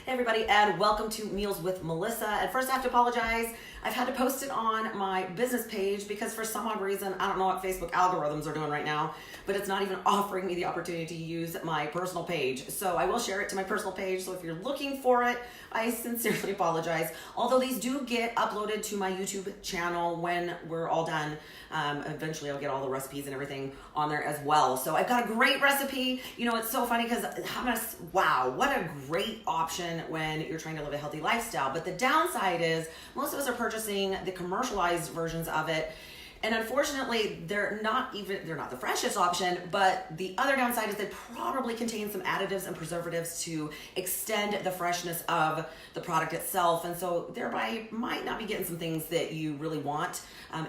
Hey everybody, and welcome to Meals with Melissa. And first I have to apologize. I've had to post it on my business page because for some odd reason, I don't know what Facebook algorithms are doing right now, but it's not even offering me the opportunity to use my personal page. So I will share it to my personal page. So if you're looking for it, I sincerely apologize. Although these do get uploaded to my YouTube channel when we're all done. Eventually I'll get all the recipes and everything on there as well. So I've got a great recipe. You know, it's so funny because hummus, wow, what a great option when you're trying to live a healthy lifestyle. But the downside is most of us are purchasing the commercialized versions of it. And unfortunately, they're not the freshest option, but the other downside is they probably contain some additives and preservatives to extend the freshness of the product itself. And so thereby might not be getting some things that you really want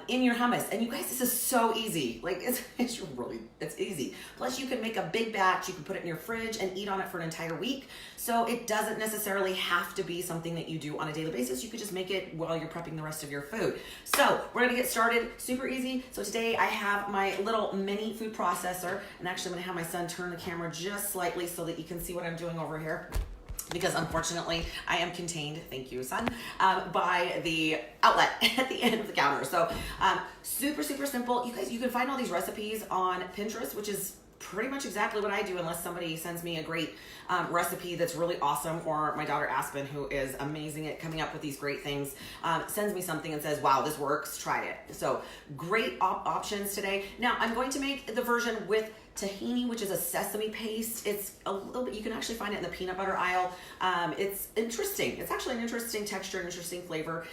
in your hummus. And you guys, this is so easy. Like it's easy. Plus you can make a big batch, you can put it in your fridge and eat on it for an entire week. So it doesn't necessarily have to be something that you do on a daily basis. You could just make it while you're prepping the rest of your food. So we're gonna get started super easy. So today I have my little mini food processor, and actually I'm gonna have my son turn the camera just slightly so that you can see what I'm doing over here. Because unfortunately I am contained, thank you son, by the outlet at the end of the counter. So super simple. You guys, you can find all these recipes on Pinterest, which is pretty much exactly what I do unless somebody sends me a great recipe that's really awesome, or my daughter Aspen, who is amazing at coming up with these great things, sends me something and says, wow, this works, try it. So great options today. Now I'm going to make the version with tahini, which is a sesame paste. It's a little bit, you can actually find it in the peanut butter aisle. It's interesting. It's actually an interesting texture, an interesting flavor.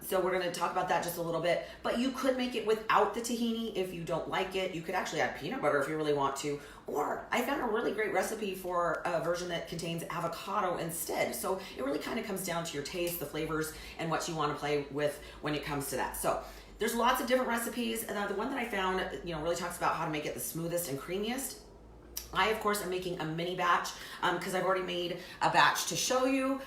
So we're gonna talk about that just a little bit, but you could make it without the tahini if you don't like it. You could actually add peanut butter if you really want to, or I found a really great recipe for a version that contains avocado instead. So it really kind of comes down to your taste, the flavors, and what you want to play with when it comes to that. So there's lots of different recipes. The one that I found, really talks about how to make it the smoothest and creamiest. I, of course, am making a mini batch because I've already made a batch to show you.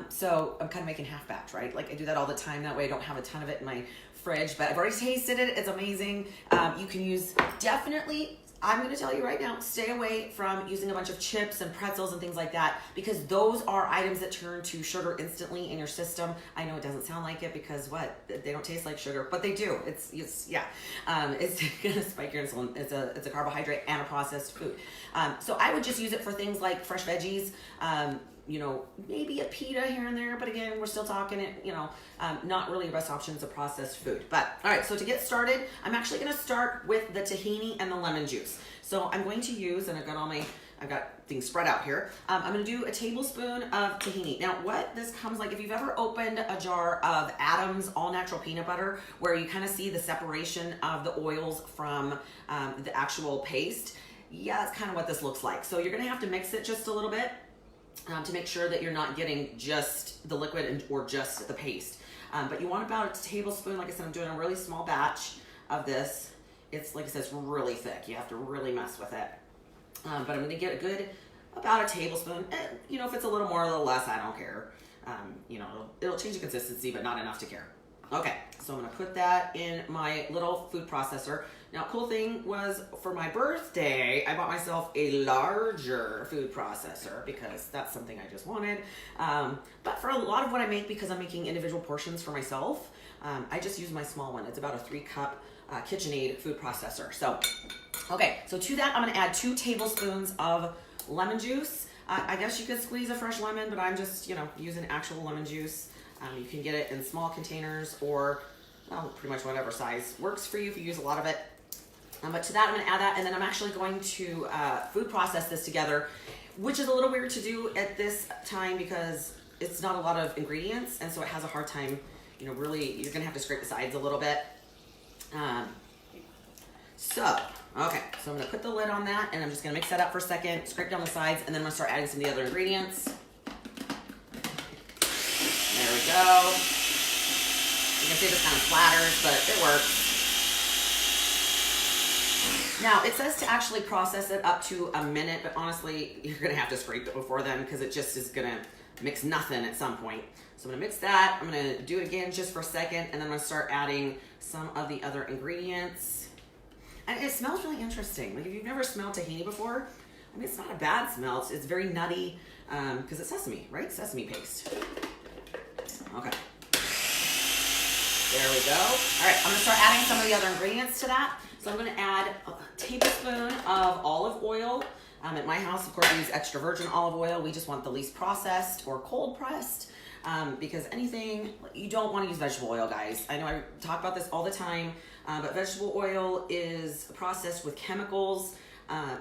So I'm kind of making half batch, right? Like I do that all the time. That way I don't have a ton of it in my fridge, but I've already tasted it. It's amazing. You can use definitely, I'm going to tell you right now, stay away from using a bunch of chips and pretzels and things like that, because those are items that turn to sugar instantly in your system. I know it doesn't sound like it because they don't taste like sugar, but they do. It's going to spike your insulin. It's a carbohydrate and a processed food. So I would just use it for things like fresh veggies, maybe a pita here and there, but again, we're still talking it, not really the best option is a processed food. But all right, so to get started, I'm actually gonna start with the tahini and the lemon juice. So I'm going to use, and I've got things spread out here. I'm gonna do a tablespoon of tahini. Now what this comes like, if you've ever opened a jar of Adam's all natural peanut butter, where you kind of see the separation of the oils from the actual paste, yeah, that's kind of what this looks like. So you're gonna have to mix it just a little bit to make sure that you're not getting just the liquid or just the paste. But you want about a tablespoon. Like I said, I'm doing a really small batch of this. It's, like I said, it's really thick. You have to really mess with it. But I'm gonna get about a tablespoon. If it's a little more or a little less, I don't care. It'll change the consistency, but not enough to care. Okay, so I'm gonna put that in my little food processor. Now, cool thing was, for my birthday, I bought myself a larger food processor because that's something I just wanted. But for a lot of what I make, because I'm making individual portions for myself, I just use my small one. It's about a 3-cup KitchenAid food processor. So, okay, so to that, I'm gonna add 2 tablespoons of lemon juice. I guess you could squeeze a fresh lemon, but I'm just, using actual lemon juice. You can get it in small containers or, well, pretty much whatever size works for you if you use a lot of it. But to that, I'm gonna add that, and then I'm actually going to food process this together, which is a little weird to do at this time because it's not a lot of ingredients, and so it has a hard time, really, you're gonna have to scrape the sides a little bit. Okay, so I'm gonna put the lid on that, and I'm just gonna mix that up for a second, scrape down the sides, and then I'm gonna start adding some of the other ingredients. There we go. You can see this kind of splatters, but it works. Now, it says to actually process it up to a minute, but honestly, you're gonna have to scrape it before then because it just is gonna mix nothing at some point. So I'm gonna mix that. I'm gonna do it again just for a second, and then I'm gonna start adding some of the other ingredients. And it smells really interesting. Like if you've never smelled tahini before, I mean, it's not a bad smell. It's very nutty. because it's sesame, right? Sesame paste. Okay. There we go. All right, I'm gonna start adding some of the other ingredients to that. So I'm gonna add a tablespoon of olive oil. At my house, of course, we use extra virgin olive oil. We just want the least processed or cold pressed, because anything, you don't want to use vegetable oil, guys. I know I talk about this all the time, but vegetable oil is processed with chemicals,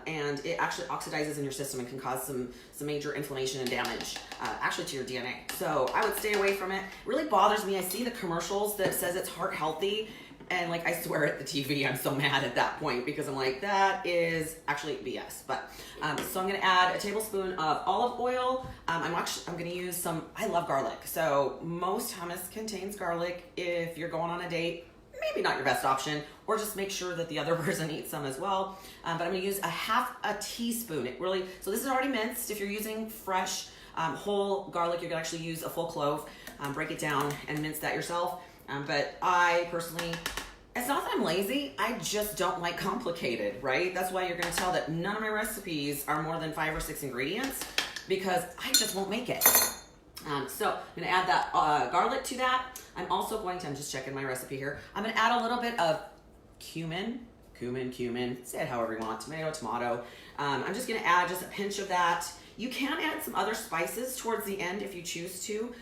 and it actually oxidizes in your system and can cause some major inflammation and damage, actually to your DNA. So I would stay away from it. It really bothers me. I see the commercials that says it's heart healthy, and like, I swear at the TV, I'm so mad at that point, because I'm like, that is actually BS. But so I'm gonna add a tablespoon of olive oil. I'm gonna use some, I love garlic. So most hummus contains garlic. If you're going on a date, maybe not your best option, or just make sure that the other person eats some as well. But I'm gonna use a half a teaspoon. So this is already minced. If you're using fresh whole garlic, you're gonna actually use a full clove. Break it down and mince that yourself. But I personally, it's not that I'm lazy, I just don't like complicated, right? That's why you're gonna tell that none of my recipes are more than 5 or 6 ingredients, because I just won't make it. So I'm gonna add that garlic to that. I'm also going to, I'm just checking my recipe here. I'm gonna add a little bit of cumin, say it however you want, tomato. I'm just gonna add just a pinch of that. You can add some other spices towards the end if you choose to.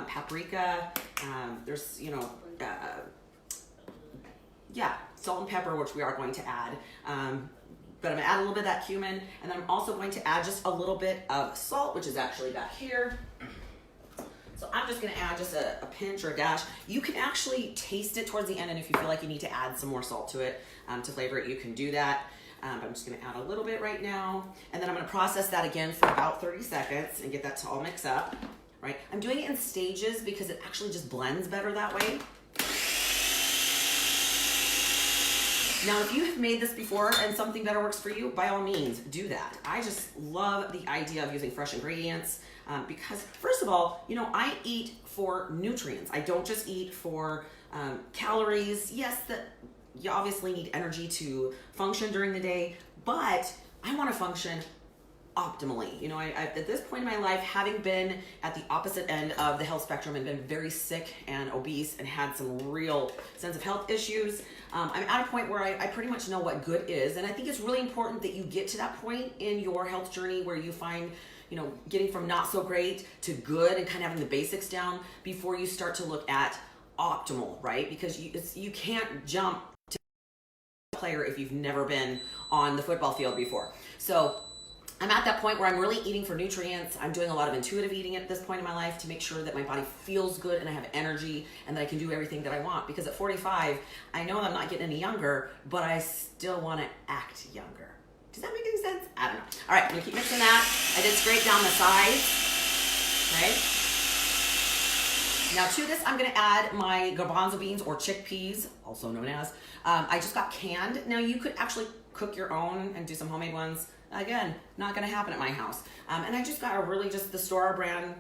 Paprika, there's, salt and pepper, which we are going to add. But I'm gonna add a little bit of that cumin, and then I'm also going to add just a little bit of salt, which is actually back here. So I'm just gonna add just a pinch or a dash. You can actually taste it towards the end, and if you feel like you need to add some more salt to it to flavor it, you can do that. I'm just gonna add a little bit right now, and then I'm gonna process that again for about 30 seconds and get that to all mix up, right? I'm doing it in stages because it actually just blends better that way. Now, if you have made this before and something better works for you, by all means, do that. I just love the idea of using fresh ingredients because, first of all, I eat for nutrients. I don't just eat for calories. Yes, that you obviously need energy to function during the day, but I want to function optimally. At this point in my life, having been at the opposite end of the health spectrum and been very sick and obese and had some real sense of health issues, I'm at a point where I pretty much know what good is. And I think it's really important that you get to that point in your health journey where you find, getting from not so great to good and kind of having the basics down before you start to look at optimal, right? Because you can't jump to a player if you've never been on the football field before. So I'm at that point where I'm really eating for nutrients. I'm doing a lot of intuitive eating at this point in my life to make sure that my body feels good and I have energy and that I can do everything that I want. Because at 45, I know I'm not getting any younger, but I still want to act younger. Does that make any sense? I don't know. All right, I'm gonna keep mixing that. I did scrape down the sides, right? Now to this, I'm gonna add my garbanzo beans or chickpeas, also known as. I just got canned. Now you could actually cook your own and do some homemade ones. Again, not gonna happen at my house. And I just got just the store brand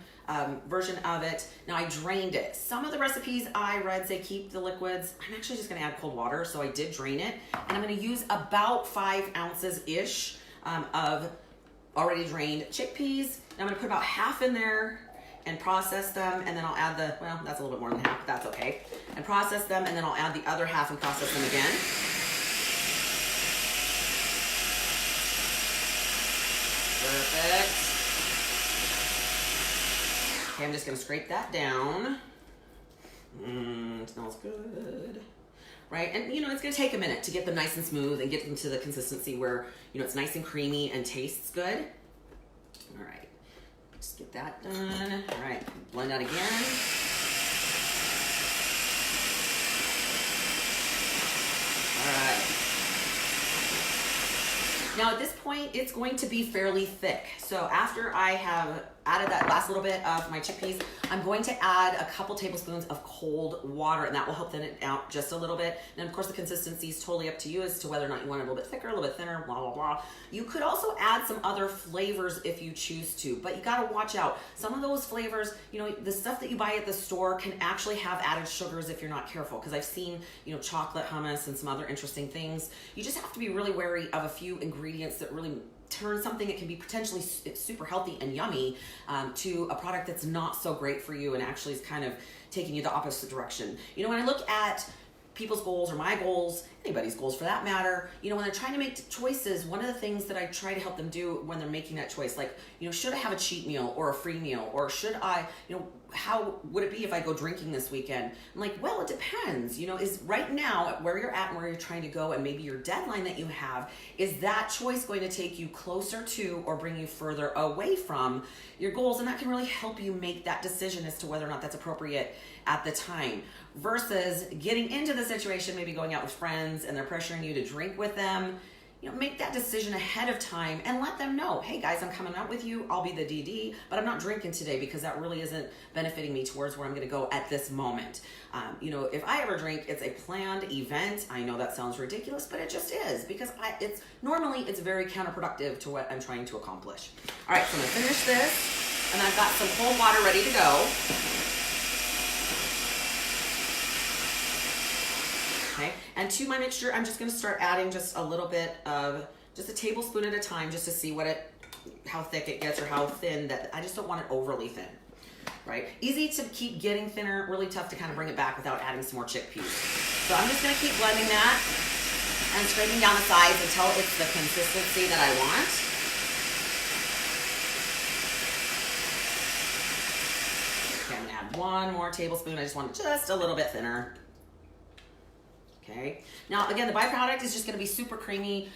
version of it. Now I drained it. Some of the recipes I read say keep the liquids. I'm actually just gonna add cold water, so I did drain it. And I'm gonna use about 5 ounces-ish of already drained chickpeas. Now I'm gonna put about half in there and process them, and then I'll add that's a little bit more than half, but that's okay. And process them, and then I'll add the other half and process them again. Perfect. Okay, I'm just gonna scrape that down. Smells good. Right, and it's gonna take a minute to get them nice and smooth and get them to the consistency where, it's nice and creamy and tastes good. All right, just get that done. All right, blend that again. All right. Now at this point, it's going to be fairly thick. So after I have added that last little bit of my chickpeas, I'm going to add a couple tablespoons of cold water, and that will help thin it out just a little bit. And of course, the consistency is totally up to you as to whether or not you want it a little bit thicker, a little bit thinner, blah, blah, blah. You could also add some other flavors if you choose to, but you gotta watch out. Some of those flavors, the stuff that you buy at the store can actually have added sugars if you're not careful, because I've seen, chocolate hummus and some other interesting things. You just have to be really wary of a few ingredients that really turn something that can be potentially super healthy and yummy to a product that's not so great for you and actually is kind of taking you the opposite direction. You know, when I look at people's goals or my goals, anybody's goals for that matter, you know, when they're trying to make choices, one of the things that I try to help them do when they're making that choice, like, you know, should I have a cheat meal or a free meal, or should I, you know, how would it be if I go drinking this weekend? I'm like, well, it depends, you know, is right now where you're at and where you're trying to go and maybe your deadline that you have, is that choice going to take you closer to or bring you further away from your goals? And that can really help you make that decision as to whether or not that's appropriate at the time, versus getting into the situation, maybe going out with friends and they're pressuring you to drink with them. You know, make that decision ahead of time and let them know, hey guys, I'm coming out with you, I'll be the DD, but I'm not drinking today because that really isn't benefiting me towards where I'm gonna go at this moment. You know, if I ever drink, it's a planned event. I know that sounds ridiculous, but it just is, because it's very counterproductive to what I'm trying to accomplish. All right, so I'm gonna finish this, and I've got some cold water ready to go. Okay, and to my mixture, I'm just gonna start adding just a little bit of, just a tablespoon at a time, just to see how thick it gets or how thin that. I just don't want it overly thin, right? Easy to keep getting thinner, really tough to kind of bring it back without adding some more chickpeas. So I'm just gonna keep blending that and scraping down the sides until it's the consistency that I want. Okay, I'm gonna add one more tablespoon. I just want it just a little bit thinner. Okay. Now, again, the byproduct is just going to be super creamy.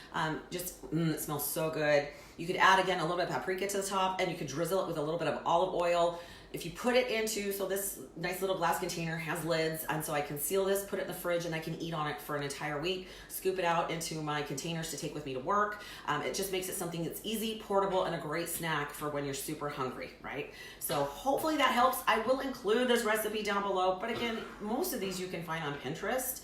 It smells so good. You could add, again, a little bit of paprika to the top, and you could drizzle it with a little bit of olive oil. If you put it into, so this nice little glass container has lids, and so I can seal this, put it in the fridge, and I can eat on it for an entire week. Scoop it out into my containers to take with me to work. It just makes it something that's easy, portable, and a great snack for when you're super hungry, right? So hopefully that helps. I will include this recipe down below, but again, most of these you can find on Pinterest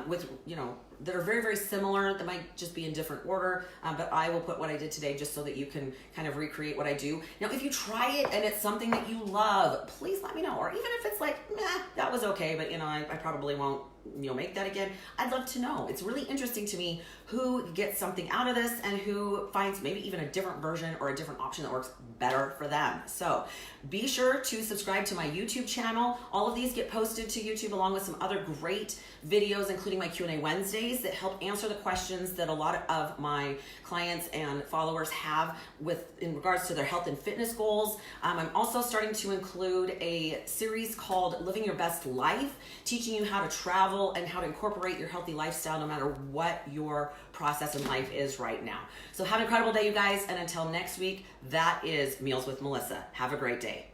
with, you know, that are very, very similar. That might just be in different order, but I will put what I did today just so that you can kind of recreate what I do. Now, if you try it and it's something that you love, please let me know. Or even if it's like, nah, that was okay, but you know, I probably won't, you know, make that again. I'd love to know. It's really interesting to me who gets something out of this and who finds maybe even a different version or a different option that works better for them. So be sure to subscribe to my YouTube channel. All of these get posted to YouTube along with some other great videos, including my Q&A Wednesdays that help answer the questions that a lot of my clients and followers have in regards to their health and fitness goals. I'm also starting to include a series called Living Your Best Life, teaching you how to travel and how to incorporate your healthy lifestyle no matter what your process in life is right now. So have an incredible day, you guys, and until next week, that is Meals with Melissa. Have a great day.